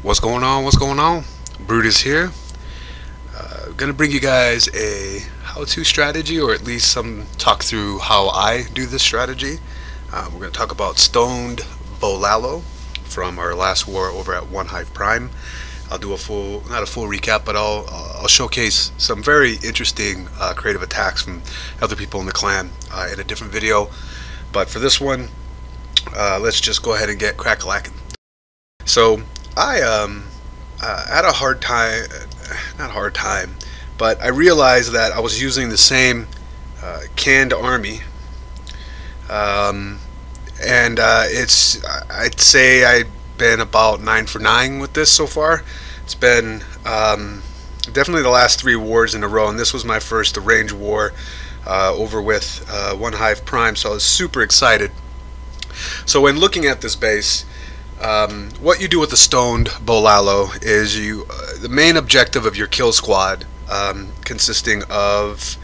What's going on? What's going on? Brutus here. Gonna bring you guys a how-to strategy, or at least some talk through how I do this strategy. We're gonna talk about Stoned BoLaLo from our last war over at OneHive Prime. I'll do not a full recap, but I'll showcase some very interesting creative attacks from other people in the clan in a different video. But for this one, let's just go ahead and get crack-a-lacking. So I had a hard time, not hard time, but I realized that I was using the same canned army, and I'd say I've been about 9 for 9 with this so far. It's been definitely the last 3 wars in a row, and this was my first arranged war over with OneHive Prime, so I was super excited. So when looking at this base, what you do with the Stoned BoLaLo is the main objective of your kill squad, consisting of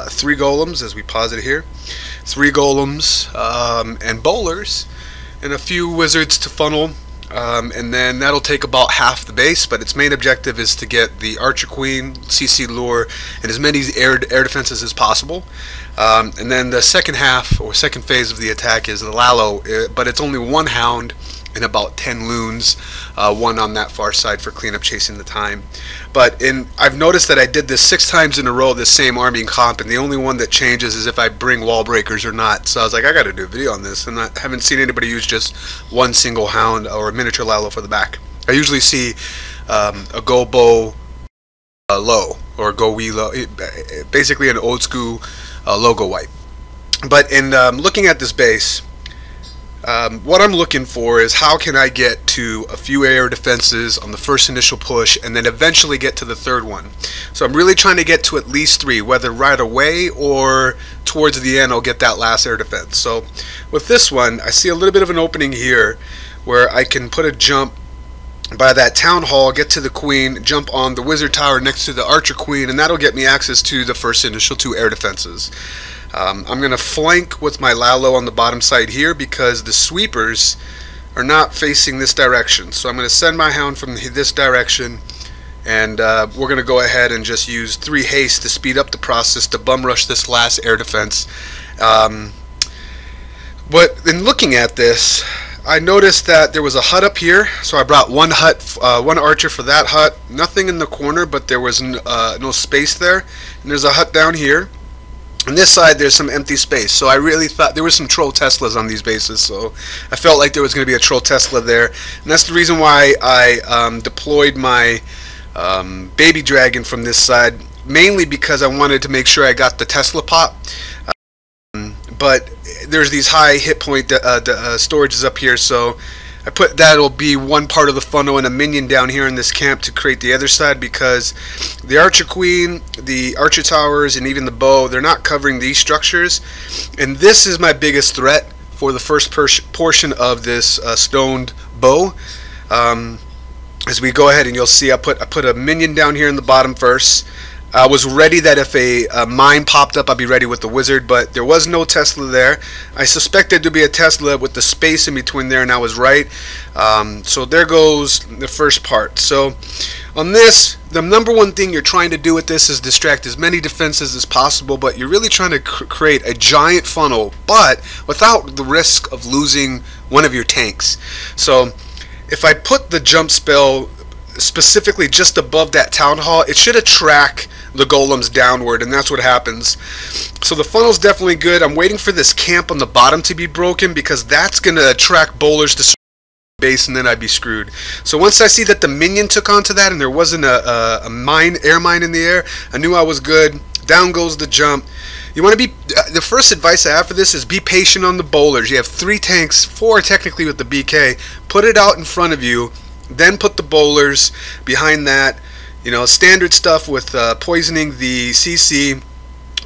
3 golems, as we posit here, 3 golems and bowlers, and a few wizards to funnel, and then that'll take about half the base. But its main objective is to get the Archer Queen, CC Lure, and as many air defenses as possible. And then the second half, or second phase of the attack, is the Lalo, but it's only 1 hound and about 10 loons, 1 on that far side for cleanup, chasing the time. But I've noticed that I did this 6 times in a row, this same army and comp, and the only one that changes is if I bring wall breakers or not. So I was like, I gotta do a video on this, and I haven't seen anybody use just 1 single hound or a miniature Lalo for the back. I usually see a go BoLaLo or go WeLo, basically an old school logo wipe. But in looking at this base, what I'm looking for is how can I get to a few air defenses on the first initial push and then eventually get to the 3rd one. So I'm really trying to get to at least 3, whether right away or towards the end I'll get that last air defense. So with this one, I see a little bit of an opening here where I can put a jump by that town hall, get to the queen, jump on the wizard tower next to the archer queen, and that'll get me access to the first initial 2 air defenses. I'm going to flank with my Lalo on the bottom side here because the sweepers are not facing this direction. So I'm going to send my hound from this direction, and we're going to go ahead and just use 3 haste to speed up the process to bum rush this last air defense. But in looking at this, I noticed that there was a hut up here, so I brought 1 hut, 1 archer for that hut. Nothing in the corner, but there was no space there. And there's a hut down here. On this side there's some empty space, so I really thought there were some troll Teslas on these bases, so I felt like there was going to be a troll Tesla there, and that's the reason why I deployed my baby dragon from this side, mainly because I wanted to make sure I got the Tesla pop. But there's these high hit point storages up here, so I put that'll be one part of the funnel and a minion down here in this camp to create the other side, because the Archer Queen, the Archer Towers, and even the bow, they're not covering these structures, and this is my biggest threat for the first portion of this Stoned Bo. As we go ahead, and you'll see I put a minion down here in the bottom first. I was ready that if a mine popped up, I'd be ready with the wizard, but there was no Tesla there. I suspected there'd be a Tesla with the space in between there, and I was right. So there goes the first part. So on this, the number one thing you're trying to do with this is distract as many defenses as possible, but you're really trying to create a giant funnel, but without the risk of losing one of your tanks. So if I put the jump spell specifically just above that town hall, it should attract the golems downward, and that's what happens. So the funnel's definitely good. I'm waiting for this camp on the bottom to be broken, because that's going to attract bowlers to base, and then I'd be screwed. So once I see that the minion took onto that and there wasn't a air mine in the air, I knew I was good. Down goes the jump. You want to be, the first advice I have for this is be patient on the bowlers. You have 3 tanks, 4 technically with the BK. Put it out in front of you, then put the bowlers behind that. You know, standard stuff with poisoning the CC.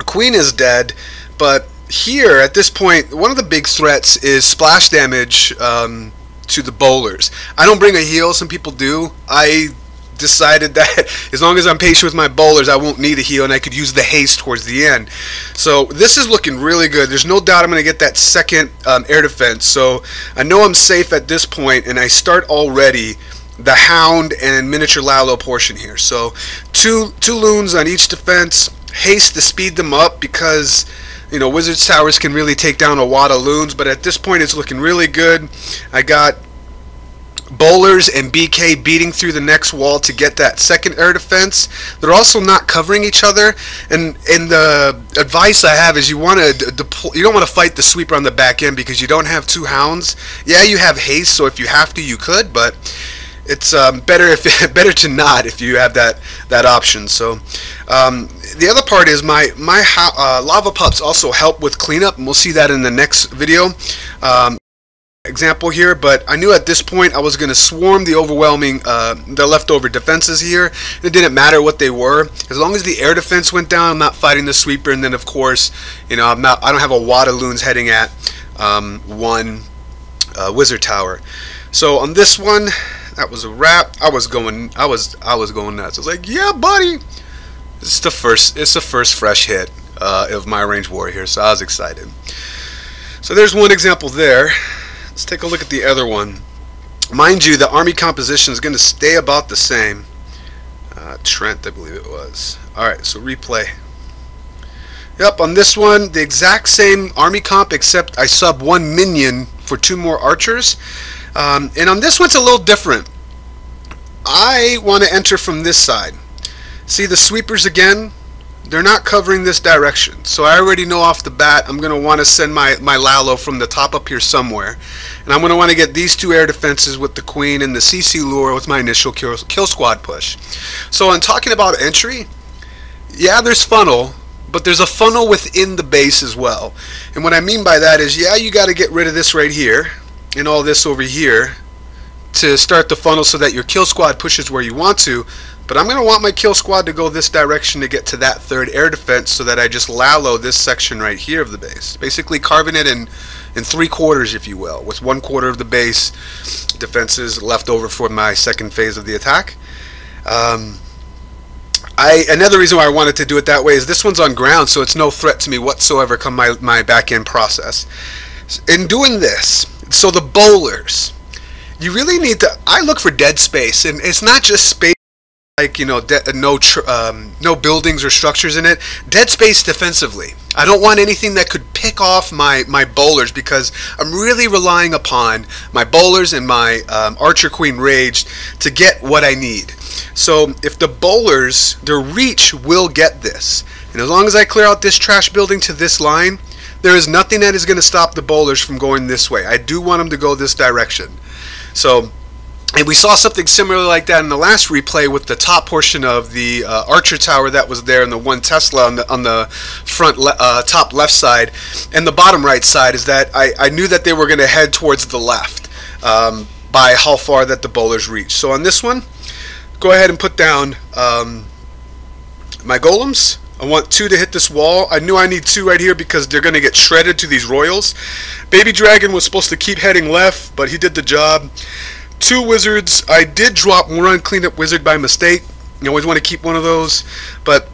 Queen is dead, but here at this point, one of the big threats is splash damage to the bowlers. I don't bring a heal, some people do. I decided that as long as I'm patient with my bowlers, I won't need a heal, and I could use the haste towards the end. So this is looking really good. There's no doubt I'm going to get that second air defense. So I know I'm safe at this point, and I start already the hound and miniature Lalo portion here. So two loons on each defense, haste to speed them up because Wizard's Towers can really take down a wad of loons, but at this point it's looking really good. I got bowlers and BK beating through the next wall to get that second air defense. They're also not covering each other, and the advice I have is you don't want to fight the sweeper on the back end because you don't have two hounds. Yeah, you have haste, so if you have to, you could, but it's better to not if you have that option. So the other part is my lava pups also help with cleanup, and we'll see that in the next video. Example here, but I knew at this point I was going to swarm the the leftover defenses here. It didn't matter what they were, as long as the air defense went down. I'm not fighting the sweeper, and then of course, I don't have a wad of loons heading at one wizard tower. So on this one, that was a wrap. I was going nuts. I was like, yeah, buddy. It's the first fresh hit of my range warrior here, so I was excited. So there's one example there. Let's take a look at the other one. Mind you, the army composition is going to stay about the same. Trent, I believe it was. Alright, so replay. Yep, on this one, the exact same army comp, except I sub one minion for 2 more archers. And on this one, it's a little different. I want to enter from this side. See the sweepers again? They're not covering this direction, so I already know off the bat I'm going to want to send my Lalo from the top up here somewhere, and I'm going to want to get these 2 air defenses with the queen and the CC lure with my initial kill squad push. So in talking about entry, yeah, there's funnel, but there's a funnel within the base as well. And what I mean by that is, yeah, you got to get rid of this right here and all this over here to start the funnel so that your kill squad pushes where you want to. But I'm going to want my kill squad to go this direction to get to that 3rd air defense, so that I just Lalo this section right here of the base. Basically carving it in 3/4, if you will, with 1/4 of the base defenses left over for my second phase of the attack. Another reason why I wanted to do it that way is this one's on ground, so it's no threat to me whatsoever come my back end process. In doing this, so the bowlers, you really need to, I look for dead space, and it's not just space like no buildings or structures in it. Dead space defensively. I don't want anything that could pick off my bowlers, because I'm really relying upon my bowlers and my archer queen rage to get what I need. So if the bowlers, their reach will get this, and as long as I clear out this trash building to this line, there is nothing that is going to stop the bowlers from going this way. I do want them to go this direction. So, and we saw something similar like that in the last replay with the top portion of the archer tower that was there, and the 1 Tesla on the front top left side, and the bottom right side is that I knew that they were going to head towards the left by how far that the bowlers reach. So on this one, go ahead and put down my golems. I want 2 to hit this wall. I knew I need 2 right here because they're going to get shredded to these royals. Baby Dragon was supposed to keep heading left, but he did the job. 2 wizards. I did drop one cleanup wizard by mistake. You always want to keep one of those, but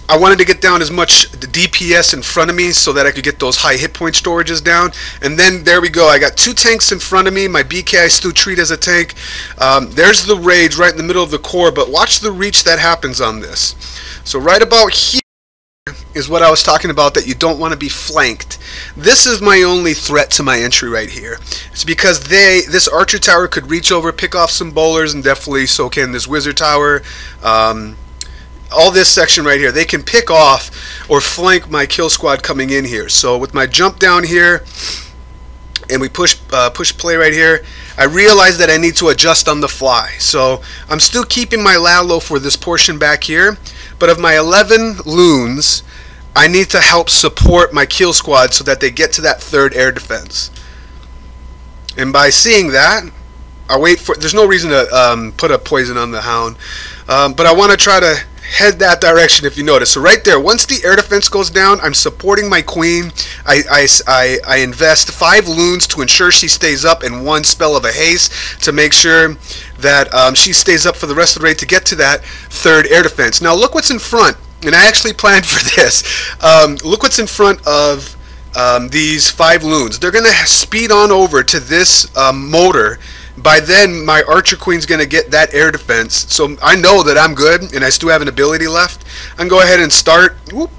I wanted to get down as much DPS in front of me so that I could get those high hit point storages down. And then there we go. I got 2 tanks in front of me. My BK I still treat as a tank. There's the rage right in the middle of the core, but watch the reach that happens on this. So right about here is what I was talking about, that you don't want to be flanked. This is my only threat to my entry right here. It's because this archer tower could reach over, pick off some bowlers, and definitely so can this wizard tower. All this section right here, they can pick off or flank my kill squad coming in here. So with my jump down here, and we push play right here, I realize that I need to adjust on the fly. So I'm still keeping my Lalo for this portion back here, but of my 11 loons, I need to help support my kill squad so that they get to that 3rd air defense. And by seeing that, I wait for, there's no reason to put a poison on the hound, but I want to try to head that direction, if you notice. So right there, once the air defense goes down, I'm supporting my queen. I invest 5 loons to ensure she stays up, and 1 spell of a haste to make sure that she stays up for the rest of the raid to get to that 3rd air defense. Now look what's in front, and I actually planned for this. Look what's in front of these 5 loons. They're going to speed on over to this motor By then, my Archer Queen's going to get that air defense, so I know that I'm good, and I still have an ability left. I can go ahead and start the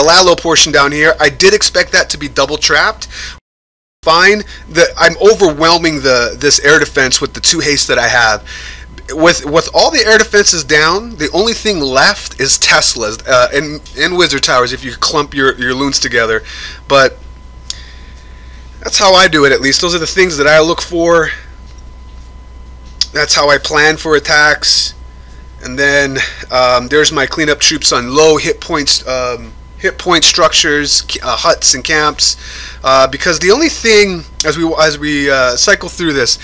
Lalo portion down here. I did expect that to be double trapped. Fine, I'm overwhelming this air defense with the 2 haste that I have. With all the air defenses down, the only thing left is Teslas and Wizard Towers if you clump your loons together. But that's how I do it, at least. Those are the things that I look for. That's how I plan for attacks. And then there's my cleanup troops on low hit points, hit point structures, huts and camps. Because the only thing, as we cycle through this,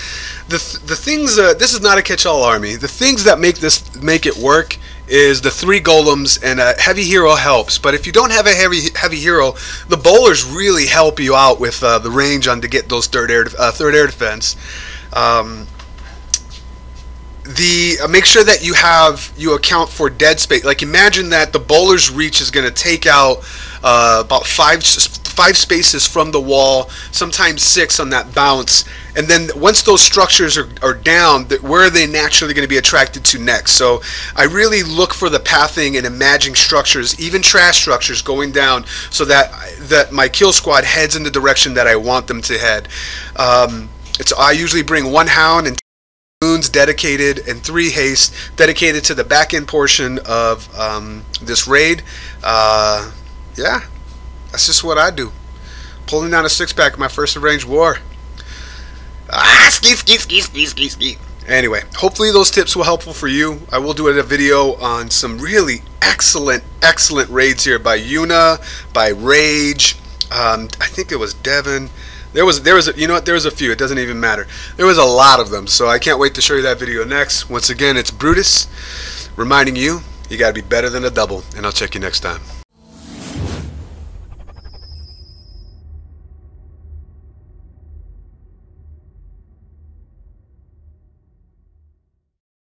the things, this is not a catch-all army. The things that make it work is the 3 golems, and a heavy hero helps. But if you don't have a heavy hero, the bowlers really help you out with the range on to get those third air defense. Make sure that you account for dead space. Like, imagine that the bowler's reach is going to take out about five spaces from the wall, sometimes 6 on that bounce, and then once those structures are down, where are they naturally going to be attracted to next? So I really look for the pathing and imagining structures, even trash structures, going down, so that my kill squad heads in the direction that I want them to head. I usually bring 1 hound and loons dedicated, and 3 haste dedicated to the back end portion of this raid. Yeah, that's just what I do. Pulling down a 6-pack in my first arranged war. Anyway, hopefully those tips were helpful for you. I will do a video on some really excellent raids here by Yuna, by Rage. I think it was Devon. There was you know what, there was a few, it doesn't even matter. There was a lot of them, so I can't wait to show you that video next. Once again, it's Brutus reminding you, you gotta be better than a double, and I'll check you next time.